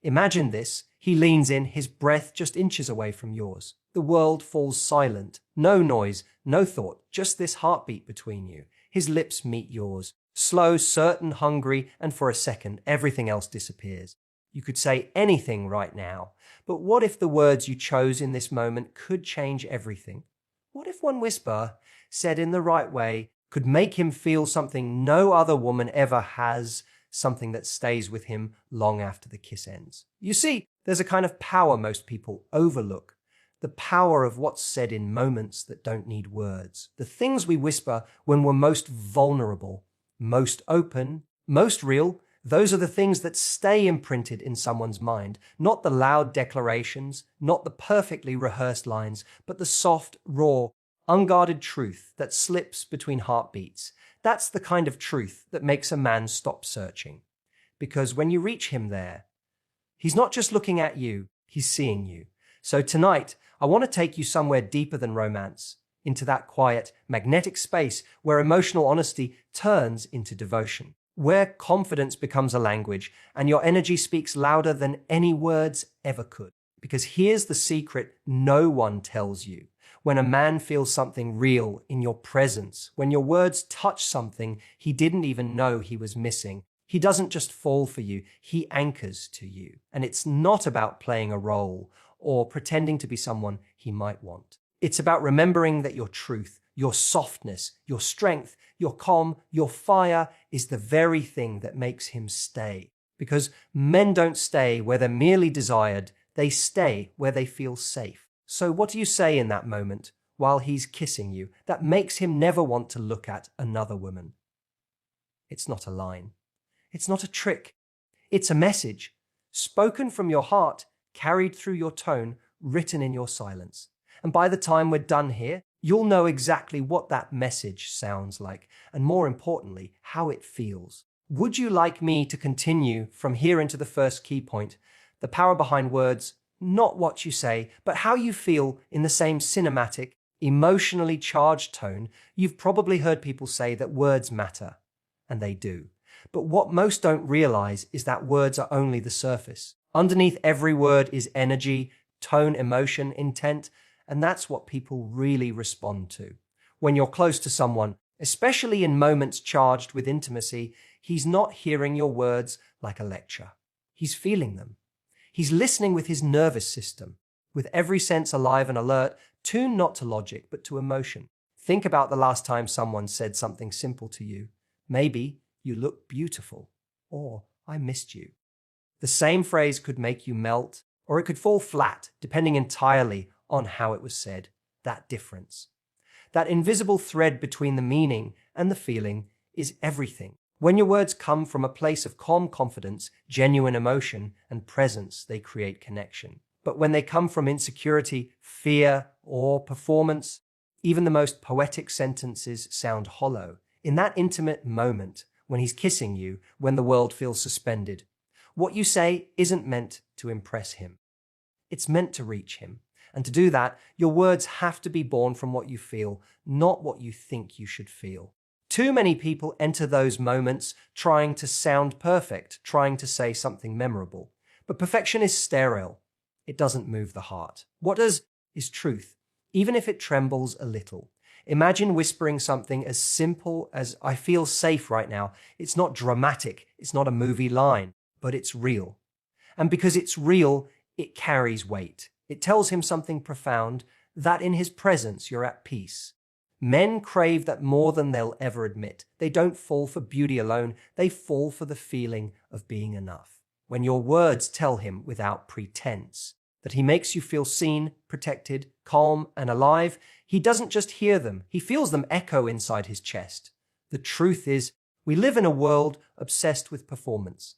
Imagine this. He leans in, his breath just inches away from yours. The world falls silent. No noise, no thought, just this heartbeat between you. His lips meet yours. Slow, certain, hungry, and for a second, everything else disappears. You could say anything right now, but what if the words you chose in this moment could change everything? What if one whisper, said in the right way, could make him feel something no other woman ever has, something that stays with him long after the kiss ends? You see, there's a kind of power most people overlook. The power of what's said in moments that don't need words. The things we whisper when we're most vulnerable, most open, most real. Those are the things that stay imprinted in someone's mind. Not the loud declarations, not the perfectly rehearsed lines, but the soft, raw, unguarded truth that slips between heartbeats. That's the kind of truth that makes a man stop searching. Because when you reach him there, he's not just looking at you, he's seeing you. So tonight, I want to take you somewhere deeper than romance, into that quiet, magnetic space where emotional honesty turns into devotion, where confidence becomes a language and your energy speaks louder than any words ever could. Because here's the secret no one tells you. When a man feels something real in your presence, when your words touch something he didn't even know he was missing, he doesn't just fall for you, he anchors to you. And it's not about playing a role or pretending to be someone he might want. It's about remembering that your truth, your softness, your strength, your calm, your fire is the very thing that makes him stay. Because men don't stay where they're merely desired, they stay where they feel safe. So what do you say in that moment while he's kissing you that makes him never want to look at another woman? It's not a line. It's not a trick. It's a message, spoken from your heart, carried through your tone, written in your silence. And by the time we're done here, you'll know exactly what that message sounds like, and more importantly, how it feels. Would you like me to continue from here into the first key point, the power behind words, not what you say, but how you feel in the same cinematic, emotionally charged tone? You've probably heard people say that words matter, and they do. But what most don't realize is that words are only the surface. Underneath every word is energy, tone, emotion, intent, and that's what people really respond to. When you're close to someone, especially in moments charged with intimacy, he's not hearing your words like a lecture. He's feeling them. He's listening with his nervous system, with every sense alive and alert, tuned not to logic, but to emotion. Think about the last time someone said something simple to you. Maybe, "You look beautiful," or "I missed you." The same phrase could make you melt, or it could fall flat, depending entirely on how it was said. That difference, that invisible thread between the meaning and the feeling, is everything. When your words come from a place of calm confidence, genuine emotion, and presence, they create connection. But when they come from insecurity, fear, or performance, even the most poetic sentences sound hollow. In that intimate moment, when he's kissing you, when the world feels suspended, what you say isn't meant to impress him. It's meant to reach him. And to do that, your words have to be born from what you feel, not what you think you should feel. Too many people enter those moments trying to sound perfect, trying to say something memorable. But perfection is sterile. It doesn't move the heart. What does is truth, even if it trembles a little. Imagine whispering something as simple as, "I feel safe right now." It's not dramatic. It's not a movie line, but it's real. And because it's real, it carries weight. It tells him something profound, that in his presence you're at peace. Men crave that more than they'll ever admit. They don't fall for beauty alone, they fall for the feeling of being enough. When your words tell him without pretense that he makes you feel seen, protected, calm, and alive, he doesn't just hear them, he feels them echo inside his chest. The truth is, we live in a world obsessed with performance,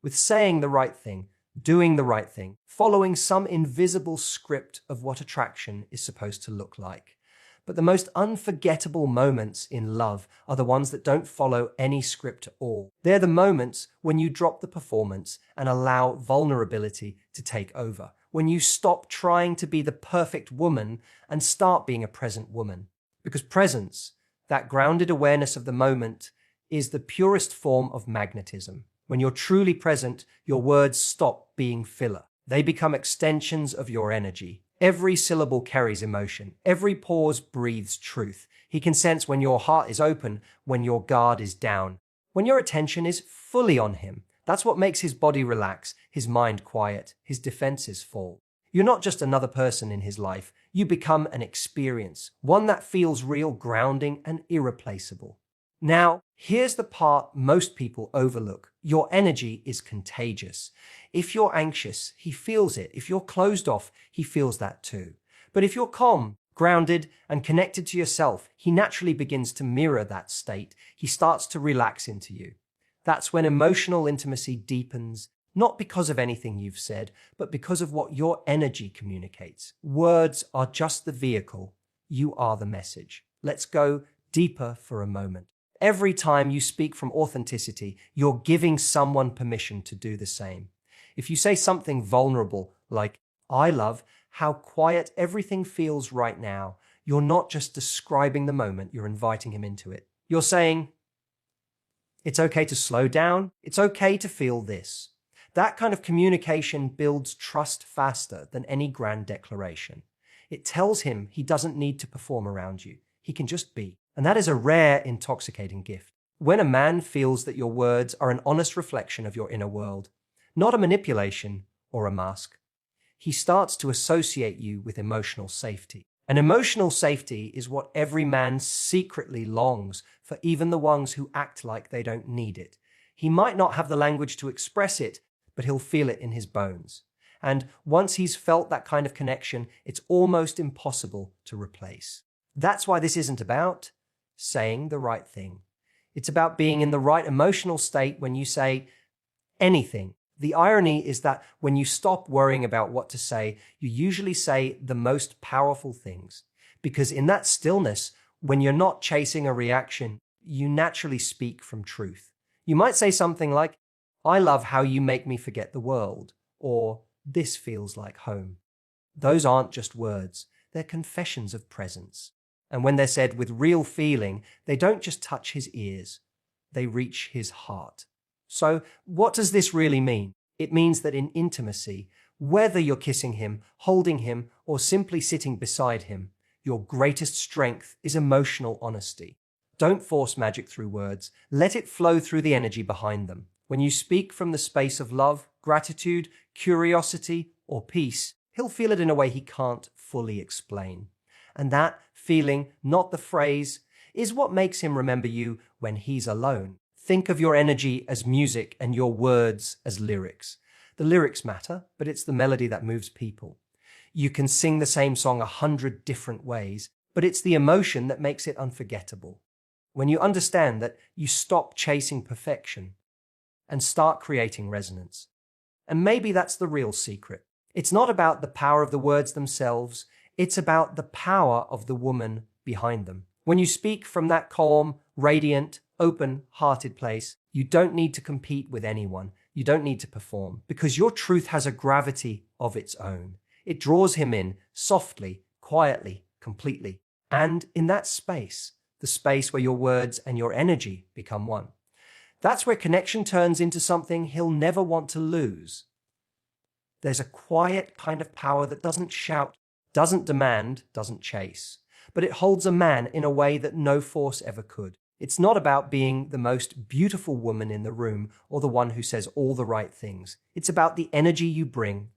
with saying the right thing, doing the right thing, following some invisible script of what attraction is supposed to look like. But the most unforgettable moments in love are the ones that don't follow any script at all. They're the moments when you drop the performance and allow vulnerability to take over. When you stop trying to be the perfect woman and start being a present woman. Because presence, that grounded awareness of the moment, is the purest form of magnetism. When you're truly present, your words stop being filler. They become extensions of your energy. Every syllable carries emotion. Every pause breathes truth. He can sense when your heart is open, when your guard is down, when your attention is fully on him. That's what makes his body relax, his mind quiet, his defenses fall. You're not just another person in his life. You become an experience, one that feels real, grounding, and irreplaceable. Now, here's the part most people overlook. Your energy is contagious. If you're anxious, he feels it. If you're closed off, he feels that too. But if you're calm, grounded, and connected to yourself, he naturally begins to mirror that state. He starts to relax into you. That's when emotional intimacy deepens, not because of anything you've said, but because of what your energy communicates. Words are just the vehicle. You are the message. Let's go deeper for a moment. Every time you speak from authenticity, you're giving someone permission to do the same. If you say something vulnerable, like, "I love how quiet everything feels right now," you're not just describing the moment, you're inviting him into it. You're saying, "It's okay to slow down. It's okay to feel this." That kind of communication builds trust faster than any grand declaration. It tells him he doesn't need to perform around you. He can just be. And that is a rare, intoxicating gift. When a man feels that your words are an honest reflection of your inner world, not a manipulation or a mask, he starts to associate you with emotional safety. And emotional safety is what every man secretly longs for, even the ones who act like they don't need it. He might not have the language to express it, but he'll feel it in his bones. And once he's felt that kind of connection, it's almost impossible to replace. That's why this isn't about saying the right thing. It's about being in the right emotional state when you say anything. The irony is that when you stop worrying about what to say, you usually say the most powerful things. Because in that stillness, when you're not chasing a reaction, you naturally speak from truth. You might say something like, "I love how you make me forget the world," or "This feels like home." Those aren't just words, they're confessions of presence. And when they're said with real feeling, they don't just touch his ears, they reach his heart. So what does this really mean? It means that in intimacy, whether you're kissing him, holding him, or simply sitting beside him, your greatest strength is emotional honesty. Don't force magic through words. Let it flow through the energy behind them. When you speak from the space of love, gratitude, curiosity, or peace, he'll feel it in a way he can't fully explain. And that feeling, not the phrase, is what makes him remember you when he's alone. Think of your energy as music and your words as lyrics. The lyrics matter, but it's the melody that moves people. You can sing the same song 100 different ways, but it's the emotion that makes it unforgettable. When you understand that, you stop chasing perfection and start creating resonance. And maybe that's the real secret. It's not about the power of the words themselves, it's about the power of the woman behind them. When you speak from that calm, radiant, open-hearted place, you don't need to compete with anyone. You don't need to perform, because your truth has a gravity of its own. It draws him in softly, quietly, completely. And in that space, the space where your words and your energy become one, that's where connection turns into something he'll never want to lose. There's a quiet kind of power that doesn't shout, doesn't demand, doesn't chase, but it holds a man in a way that no force ever could. It's not about being the most beautiful woman in the room or the one who says all the right things. It's about the energy you bring,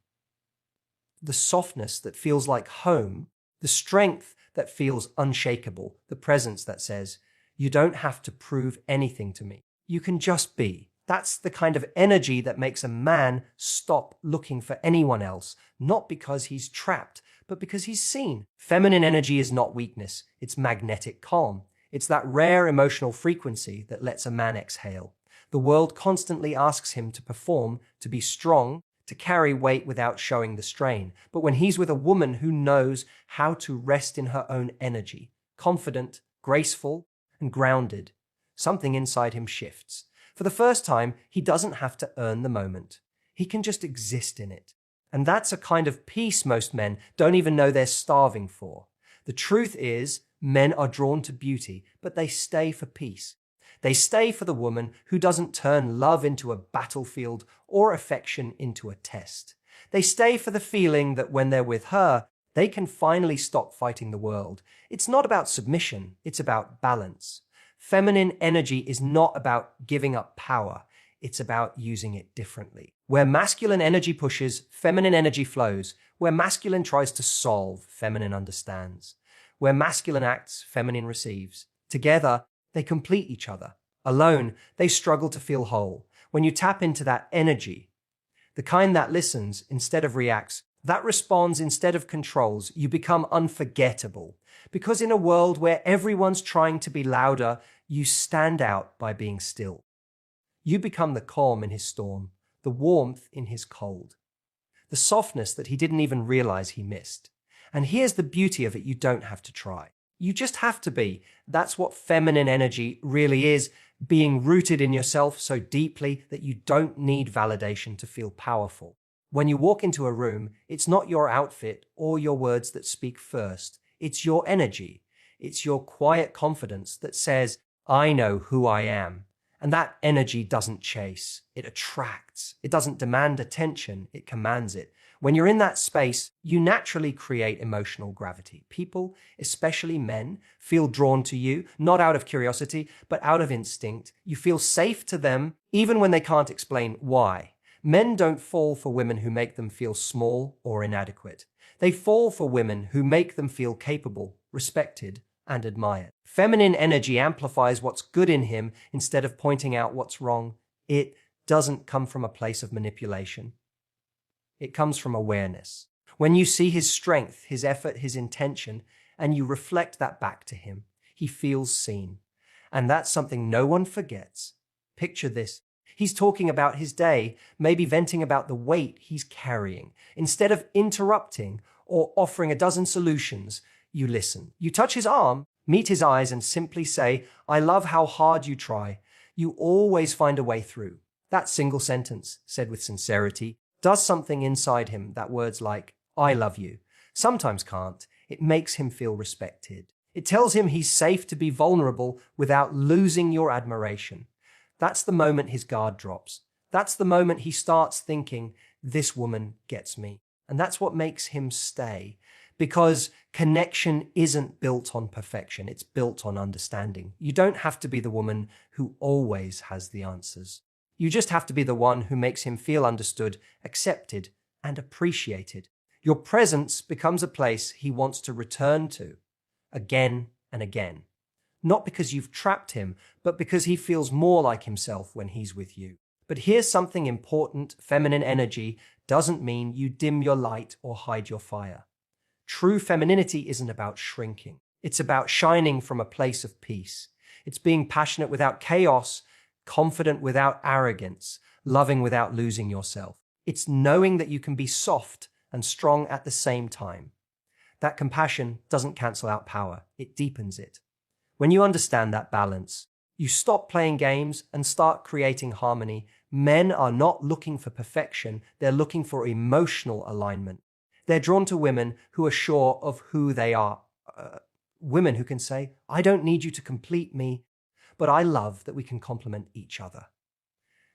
the softness that feels like home, the strength that feels unshakable, the presence that says, "You don't have to prove anything to me. You can just be." That's the kind of energy that makes a man stop looking for anyone else, not because he's trapped, but because he's seen. Feminine energy is not weakness, it's magnetic calm. It's that rare emotional frequency that lets a man exhale. The world constantly asks him to perform, to be strong, to carry weight without showing the strain. But when he's with a woman who knows how to rest in her own energy, confident, graceful, and grounded, something inside him shifts. For the first time, he doesn't have to earn the moment. He can just exist in it. And that's a kind of peace most men don't even know they're starving for. The truth is, men are drawn to beauty, but they stay for peace. They stay for the woman who doesn't turn love into a battlefield or affection into a test. They stay for the feeling that when they're with her, they can finally stop fighting the world. It's not about submission, it's about balance. Feminine energy is not about giving up power, it's about using it differently. Where masculine energy pushes, feminine energy flows. Where masculine tries to solve, feminine understands. Where masculine acts, feminine receives. Together, they complete each other. Alone, they struggle to feel whole. When you tap into that energy, the kind that listens instead of reacts, that responds instead of controls, you become unforgettable. Because in a world where everyone's trying to be louder, you stand out by being still. You become the calm in his storm, the warmth in his cold, the softness that he didn't even realize he missed. And here's the beauty of it: you don't have to try. You just have to be. That's what feminine energy really is, being rooted in yourself so deeply that you don't need validation to feel powerful. When you walk into a room, it's not your outfit or your words that speak first. It's your energy. It's your quiet confidence that says, I know who I am. And that energy doesn't chase. It attracts. It doesn't demand attention. It commands it. When you're in that space, you naturally create emotional gravity. People, especially men, feel drawn to you, not out of curiosity, but out of instinct. You feel safe to them, even when they can't explain why. Men don't fall for women who make them feel small or inadequate. They fall for women who make them feel capable, respected, and admired. Feminine energy amplifies what's good in him instead of pointing out what's wrong. It doesn't come from a place of manipulation. It comes from awareness. When you see his strength, his effort, his intention, and you reflect that back to him, he feels seen. And that's something no one forgets. Picture this. He's talking about his day, maybe venting about the weight he's carrying. Instead of interrupting or offering a dozen solutions, you listen. You touch his arm, meet his eyes, and simply say, I love how hard you try. You always find a way through. That single sentence, said with sincerity, does something inside him that words like, I love you, sometimes can't. It makes him feel respected. It tells him he's safe to be vulnerable without losing your admiration. That's the moment his guard drops. That's the moment he starts thinking, this woman gets me. And that's what makes him stay. Because connection isn't built on perfection, it's built on understanding. You don't have to be the woman who always has the answers. You just have to be the one who makes him feel understood, accepted, and appreciated. Your presence becomes a place he wants to return to, again and again. Not because you've trapped him, but because he feels more like himself when he's with you. But here's something important: feminine energy doesn't mean you dim your light or hide your fire. True femininity isn't about shrinking. It's about shining from a place of peace. It's being passionate without chaos, confident without arrogance, loving without losing yourself. It's knowing that you can be soft and strong at the same time. That compassion doesn't cancel out power, it deepens it. When you understand that balance, you stop playing games and start creating harmony. Men are not looking for perfection, they're looking for emotional alignment. They're drawn to women who are sure of who they are. Women who can say, I don't need you to complete me, but I love that we can complement each other.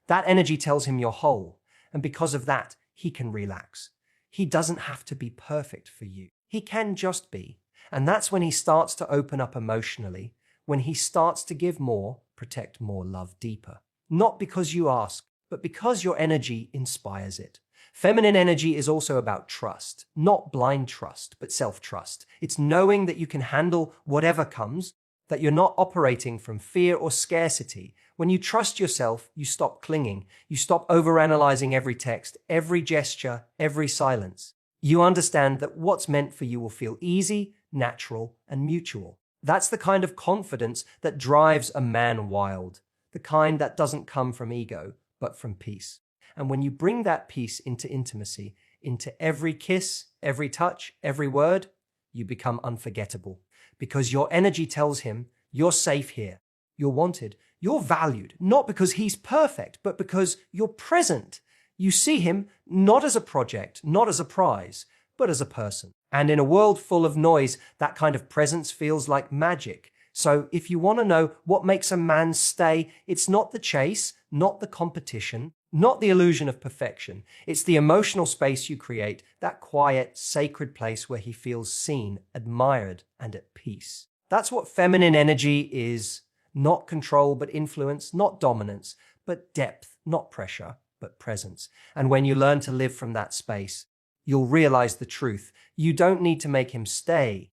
That energy tells him you're whole, and because of that, he can relax. He doesn't have to be perfect for you. He can just be. And that's when he starts to open up emotionally, when he starts to give more, protect more, love deeper. Not because you ask, but because your energy inspires it. Feminine energy is also about trust, not blind trust, but self-trust. It's knowing that you can handle whatever comes, that you're not operating from fear or scarcity. When you trust yourself, you stop clinging. You stop overanalyzing every text, every gesture, every silence. You understand that what's meant for you will feel easy, natural, and mutual. That's the kind of confidence that drives a man wild, the kind that doesn't come from ego, but from peace. And when you bring that peace into intimacy, into every kiss, every touch, every word, you become unforgettable. Because your energy tells him, you're safe here, you're wanted, you're valued, not because he's perfect, but because you're present. You see him not as a project, not as a prize, but as a person. And in a world full of noise, that kind of presence feels like magic. So if you want to know what makes a man stay, it's not the chase, not the competition, not the illusion of perfection. It's the emotional space you create, that quiet, sacred place where he feels seen, admired, and at peace. That's what feminine energy is. Not control, but influence, not dominance, but depth, not pressure, but presence. And when you learn to live from that space, you'll realize the truth. You don't need to make him stay.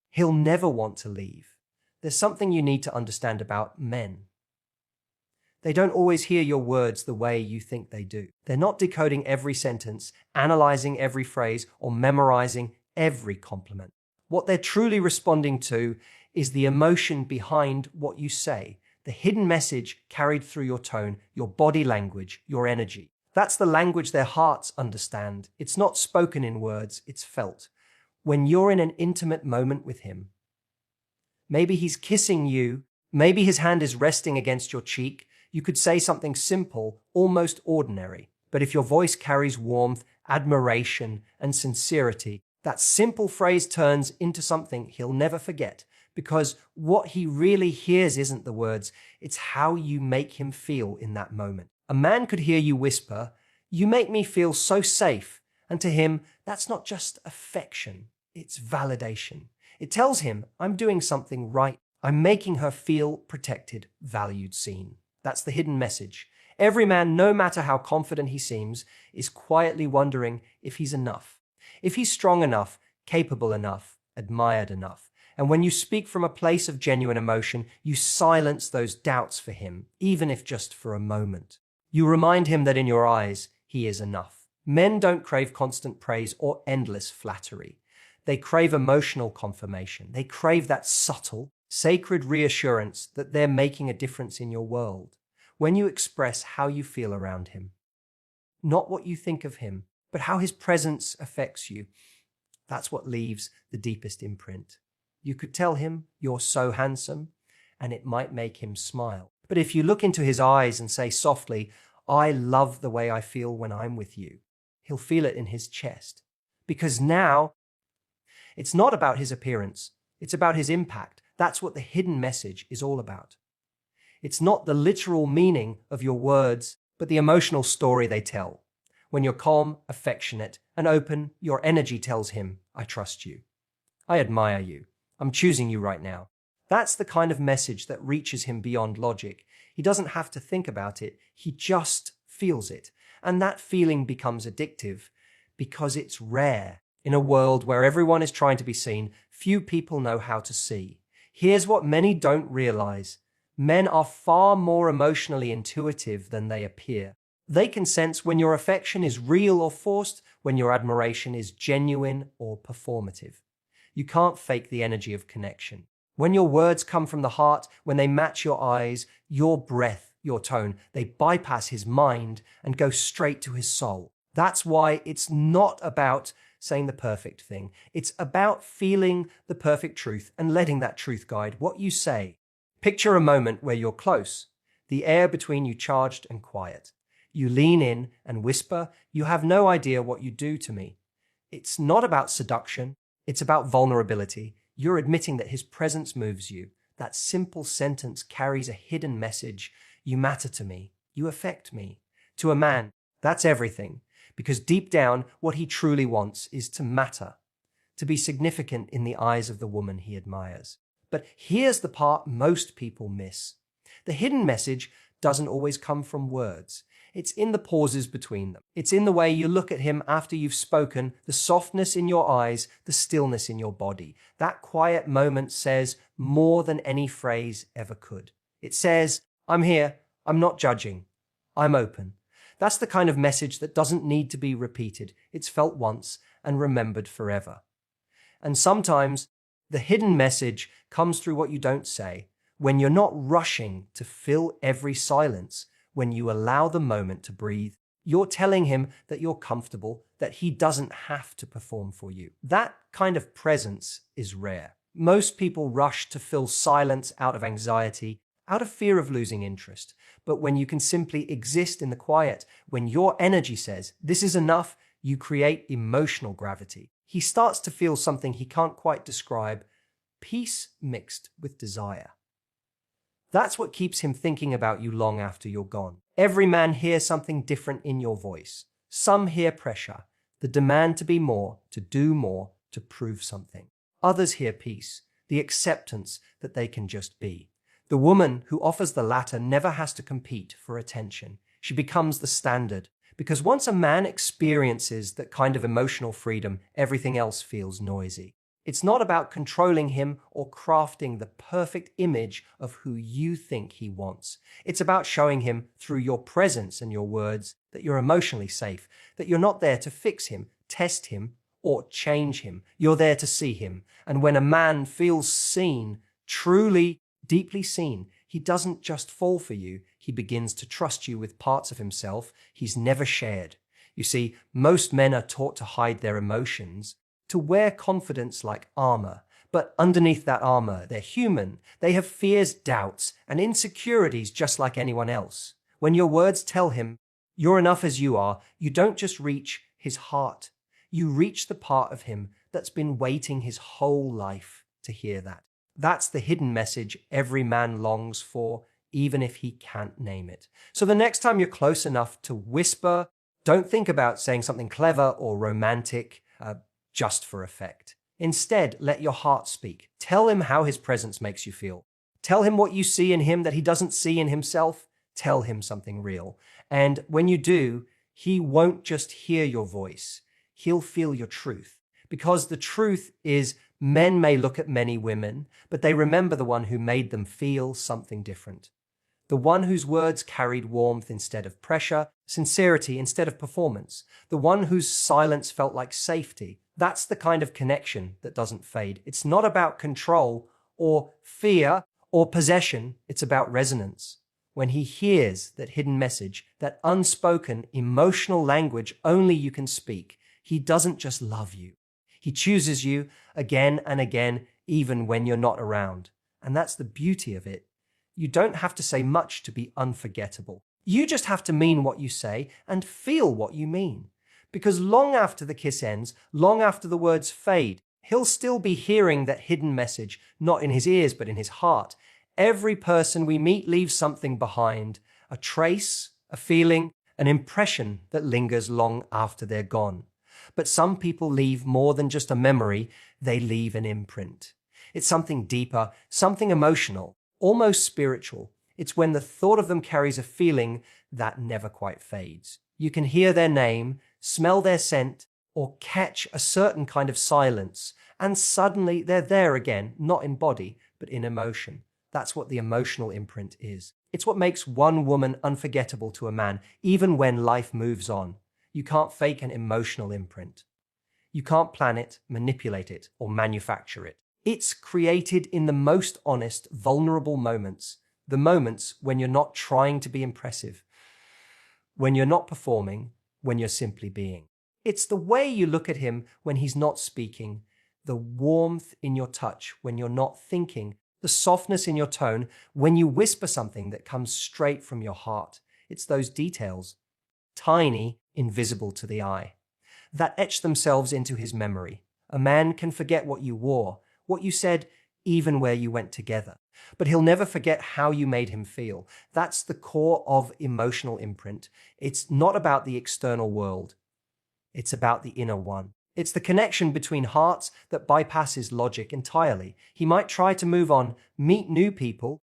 He'll never want to leave. There's something you need to understand about men. They don't always hear your words the way you think they do. They're not decoding every sentence, analyzing every phrase, or memorizing every compliment. What they're truly responding to is the emotion behind what you say, the hidden message carried through your tone, your body language, your energy. That's the language their hearts understand. It's not spoken in words, it's felt. When you're in an intimate moment with him, maybe he's kissing you, maybe his hand is resting against your cheek, you could say something simple, almost ordinary. But if your voice carries warmth, admiration, and sincerity, that simple phrase turns into something he'll never forget. Because what he really hears isn't the words, it's how you make him feel in that moment. A man could hear you whisper, "You make me feel so safe." And to him, that's not just affection, it's validation. It tells him, I'm doing something right. I'm making her feel protected, valued, seen. That's the hidden message. Every man, no matter how confident he seems, is quietly wondering if he's enough. If he's strong enough, capable enough, admired enough. And when you speak from a place of genuine emotion, you silence those doubts for him, even if just for a moment. You remind him that in your eyes, he is enough. Men don't crave constant praise or endless flattery. They crave emotional confirmation. They crave that subtle, sacred reassurance that they're making a difference in your world. When you express how you feel around him, not what you think of him, but how his presence affects you, that's what leaves the deepest imprint. You could tell him, "You're so handsome," and it might make him smile. But if you look into his eyes and say softly, "I love the way I feel when I'm with you," he'll feel it in his chest. Because now, it's not about his appearance, it's about his impact. That's what the hidden message is all about. It's not the literal meaning of your words, but the emotional story they tell. When you're calm, affectionate, and open, your energy tells him, "I trust you. I admire you. I'm choosing you right now." That's the kind of message that reaches him beyond logic. He doesn't have to think about it. He just feels it. And that feeling becomes addictive because it's rare. In a world where everyone is trying to be seen, few people know how to see. Here's what many don't realize. Men are far more emotionally intuitive than they appear. They can sense when your affection is real or forced, when your admiration is genuine or performative. You can't fake the energy of connection. When your words come from the heart, when they match your eyes, your breath, your tone, they bypass his mind and go straight to his soul. That's why it's not about saying the perfect thing. It's about feeling the perfect truth and letting that truth guide what you say. Picture a moment where you're close, the air between you charged and quiet. You lean in and whisper, "You have no idea what you do to me." It's not about seduction. It's about vulnerability. You're admitting that his presence moves you. That simple sentence carries a hidden message. You matter to me. You affect me. To a man, that's everything. Because deep down, what he truly wants is to matter, to be significant in the eyes of the woman he admires. But here's the part most people miss. The hidden message doesn't always come from words. It's in the pauses between them. It's in the way you look at him after you've spoken, the softness in your eyes, the stillness in your body. That quiet moment says more than any phrase ever could. It says, "I'm here. I'm not judging. I'm open." That's the kind of message that doesn't need to be repeated. It's felt once and remembered forever. And sometimes the hidden message comes through what you don't say, when you're not rushing to fill every silence, when you allow the moment to breathe. You're telling him that you're comfortable, that he doesn't have to perform for you. That kind of presence is rare. Most people rush to fill silence out of anxiety, out of fear of losing interest. But when you can simply exist in the quiet, when your energy says, "This is enough," you create emotional gravity. He starts to feel something he can't quite describe, peace mixed with desire. That's what keeps him thinking about you long after you're gone. Every man hears something different in your voice. Some hear pressure, the demand to be more, to do more, to prove something. Others hear peace, the acceptance that they can just be. The woman who offers the latter never has to compete for attention. She becomes the standard, because once a man experiences that kind of emotional freedom, everything else feels noisy. It's not about controlling him or crafting the perfect image of who you think he wants. It's about showing him through your presence and your words that you're emotionally safe, that you're not there to fix him, test him, or change him. You're there to see him. And when a man feels seen, truly, deeply seen, he doesn't just fall for you. He begins to trust you with parts of himself he's never shared. You see, most men are taught to hide their emotions, to wear confidence like armor. But underneath that armor, they're human. They have fears, doubts, and insecurities just like anyone else. When your words tell him, you're enough as you are, you don't just reach his heart. You reach the part of him that's been waiting his whole life to hear that. That's the hidden message every man longs for, even if he can't name it. So the next time you're close enough to whisper, don't think about saying something clever or romantic, just for effect. Instead, let your heart speak. Tell him how his presence makes you feel. Tell him what you see in him that he doesn't see in himself. Tell him something real. And when you do, he won't just hear your voice. He'll feel your truth. Because the truth is, men may look at many women, but they remember the one who made them feel something different. The one whose words carried warmth instead of pressure, sincerity instead of performance. The one whose silence felt like safety. That's the kind of connection that doesn't fade. It's not about control or fear or possession. It's about resonance. When he hears that hidden message, that unspoken emotional language only you can speak, he doesn't just love you. He chooses you again and again, even when you're not around. And that's the beauty of it. You don't have to say much to be unforgettable. You just have to mean what you say and feel what you mean. Because long after the kiss ends, long after the words fade, he'll still be hearing that hidden message, not in his ears, but in his heart. Every person we meet leaves something behind, a trace, a feeling, an impression that lingers long after they're gone. But some people leave more than just a memory, they leave an imprint. It's something deeper, something emotional, almost spiritual. It's when the thought of them carries a feeling that never quite fades. You can hear their name, smell their scent, or catch a certain kind of silence, and suddenly they're there again, not in body, but in emotion. That's what the emotional imprint is. It's what makes one woman unforgettable to a man, even when life moves on. You can't fake an emotional imprint. You can't plan it, manipulate it, or manufacture it. It's created in the most honest, vulnerable moments, the moments when you're not trying to be impressive, when you're not performing, when you're simply being. It's the way you look at him when he's not speaking, the warmth in your touch when you're not thinking, the softness in your tone when you whisper something that comes straight from your heart. It's those details, tiny, invisible to the eye, that etch themselves into his memory. A man can forget what you wore, what you said, even where you went together. But he'll never forget how you made him feel. That's the core of emotional imprint. It's not about the external world. It's about the inner one. It's the connection between hearts that bypasses logic entirely. He might try to move on, meet new people,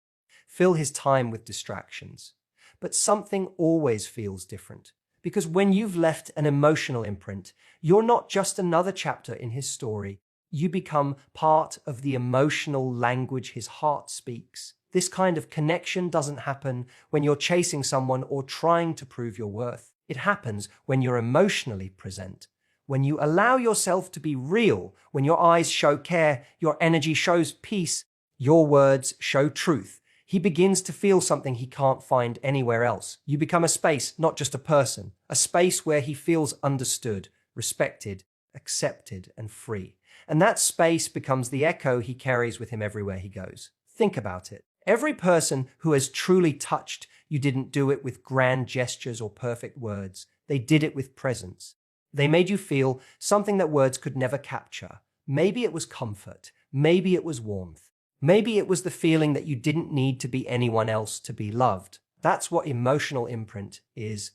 fill his time with distractions. But something always feels different. Because when you've left an emotional imprint, you're not just another chapter in his story. You become part of the emotional language his heart speaks. This kind of connection doesn't happen when you're chasing someone or trying to prove your worth. It happens when you're emotionally present, when you allow yourself to be real, when your eyes show care, your energy shows peace, your words show truth. He begins to feel something he can't find anywhere else. You become a space, not just a person, a space where he feels understood, respected, accepted, and free. And that space becomes the echo he carries with him everywhere he goes. Think about it. Every person who has truly touched you didn't do it with grand gestures or perfect words. They did it with presence. They made you feel something that words could never capture. Maybe it was comfort. Maybe it was warmth. Maybe it was the feeling that you didn't need to be anyone else to be loved. That's what emotional imprint is.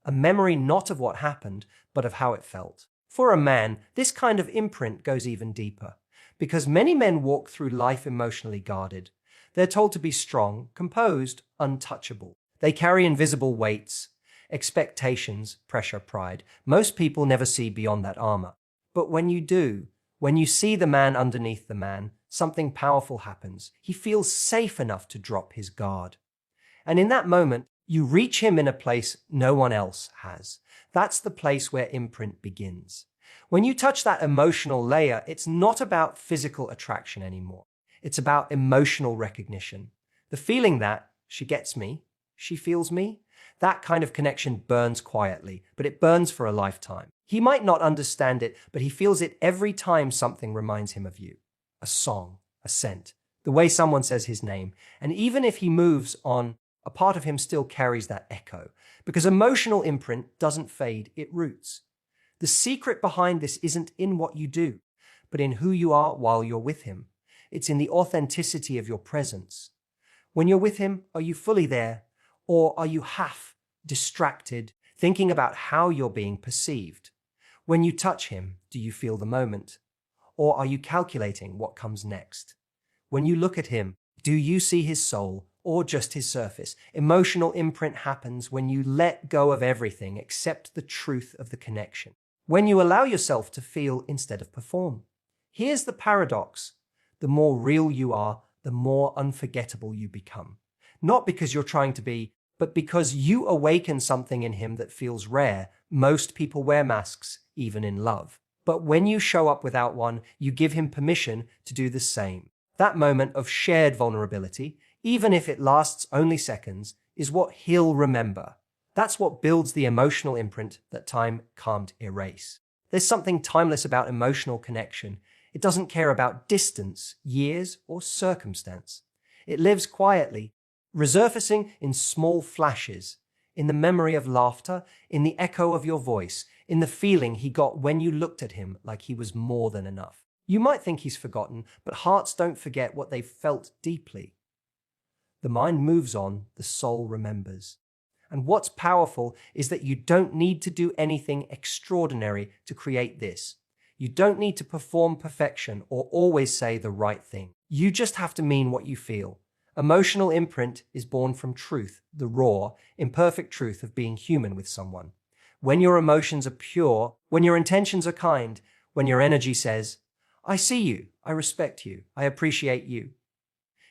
A memory not of what happened, but of how it felt. For a man, this kind of imprint goes even deeper, because many men walk through life emotionally guarded. They're told to be strong, composed, untouchable. They carry invisible weights, expectations, pressure, pride. Most people never see beyond that armor. But when you do, when you see the man underneath the man, something powerful happens. He feels safe enough to drop his guard. And in that moment, you reach him in a place no one else has. That's the place where imprint begins. When you touch that emotional layer, it's not about physical attraction anymore. It's about emotional recognition. The feeling that she gets me, she feels me. That kind of connection burns quietly, but it burns for a lifetime. He might not understand it, but he feels it every time something reminds him of you. A song, a scent, the way someone says his name. And even if he moves on, a part of him still carries that echo, because emotional imprint doesn't fade, it roots. The secret behind this isn't in what you do, but in who you are while you're with him. It's in the authenticity of your presence. When you're with him, are you fully there, or are you half distracted, thinking about how you're being perceived? When you touch him, do you feel the moment, or are you calculating what comes next? When you look at him, do you see his soul, or just his surface? Emotional imprint happens when you let go of everything except the truth of the connection. When you allow yourself to feel instead of perform. Here's the paradox. The more real you are, the more unforgettable you become. Not because you're trying to be, but because you awaken something in him that feels rare. Most people wear masks, even in love. But when you show up without one, you give him permission to do the same. That moment of shared vulnerability, even if it lasts only seconds, is what he'll remember. That's what builds the emotional imprint that time can't erase. There's something timeless about emotional connection. It doesn't care about distance, years, or circumstance. It lives quietly, resurfacing in small flashes, in the memory of laughter, in the echo of your voice, in the feeling he got when you looked at him like he was more than enough. You might think he's forgotten, but hearts don't forget what they've felt deeply. The mind moves on, the soul remembers. And what's powerful is that you don't need to do anything extraordinary to create this. You don't need to perform perfection or always say the right thing. You just have to mean what you feel. Emotional imprint is born from truth, the raw, imperfect truth of being human with someone. When your emotions are pure, when your intentions are kind, when your energy says, I see you, I respect you, I appreciate you.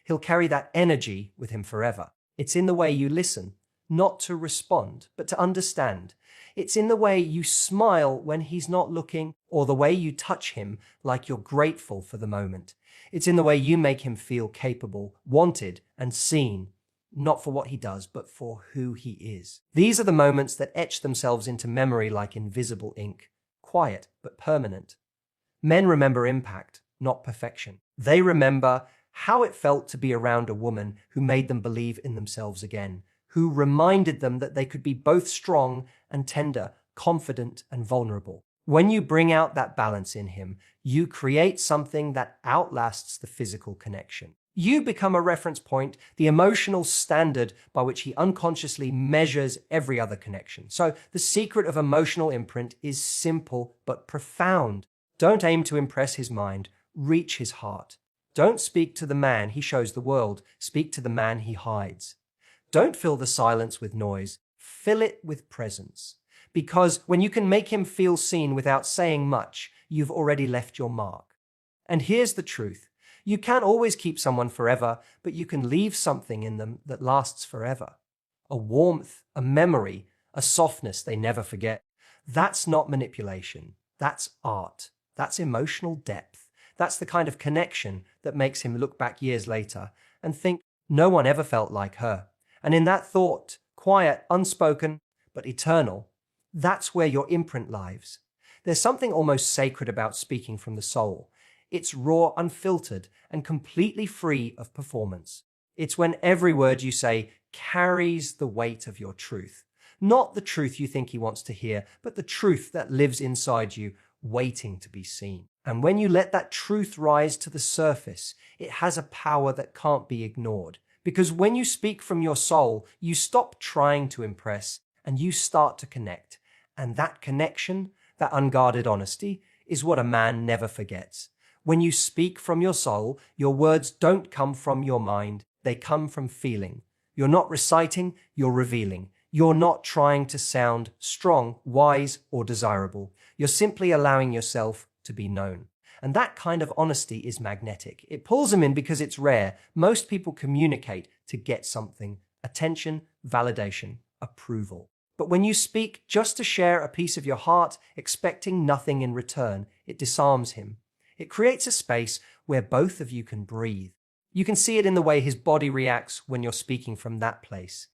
He'll carry that energy with him forever. It's in the way you listen, not to respond, but to understand. It's in the way you smile when he's not looking, or the way you touch him like you're grateful for the moment. It's in the way you make him feel capable, wanted, and seen, not for what he does, but for who he is. These are the moments that etch themselves into memory like invisible ink, quiet but permanent. Men remember impact, not perfection. They remember how it felt to be around a woman who made them believe in themselves again, who reminded them that they could be both strong and tender, confident and vulnerable. When you bring out that balance in him, you create something that outlasts the physical connection. You become a reference point, the emotional standard by which he unconsciously measures every other connection. So the secret of emotional imprint is simple but profound. Don't aim to impress his mind, reach his heart. Don't speak to the man he shows the world, speak to the man he hides. Don't fill the silence with noise, fill it with presence. Because when you can make him feel seen without saying much, you've already left your mark. And here's the truth. You can't always keep someone forever, but you can leave something in them that lasts forever. A warmth, a memory, a softness they never forget. That's not manipulation. That's art. That's emotional depth. That's the kind of connection that makes him look back years later and think, no one ever felt like her. And in that thought, quiet, unspoken, but eternal, that's where your imprint lives. There's something almost sacred about speaking from the soul. It's raw, unfiltered, and completely free of performance. It's when every word you say carries the weight of your truth. Not the truth you think he wants to hear, but the truth that lives inside you, waiting to be seen. And when you let that truth rise to the surface, it has a power that can't be ignored. Because when you speak from your soul, you stop trying to impress and you start to connect. And that connection, that unguarded honesty, is what a man never forgets. When you speak from your soul, your words don't come from your mind, they come from feeling. You're not reciting, you're revealing. You're not trying to sound strong, wise, or desirable. You're simply allowing yourself to be known. And that kind of honesty is magnetic. It pulls them in because it's rare. Most people communicate to get something: attention, validation, approval. But when you speak just to share a piece of your heart, expecting nothing in return, it disarms him. It creates a space where both of you can breathe. You can see it in the way his body reacts when you're speaking from that place.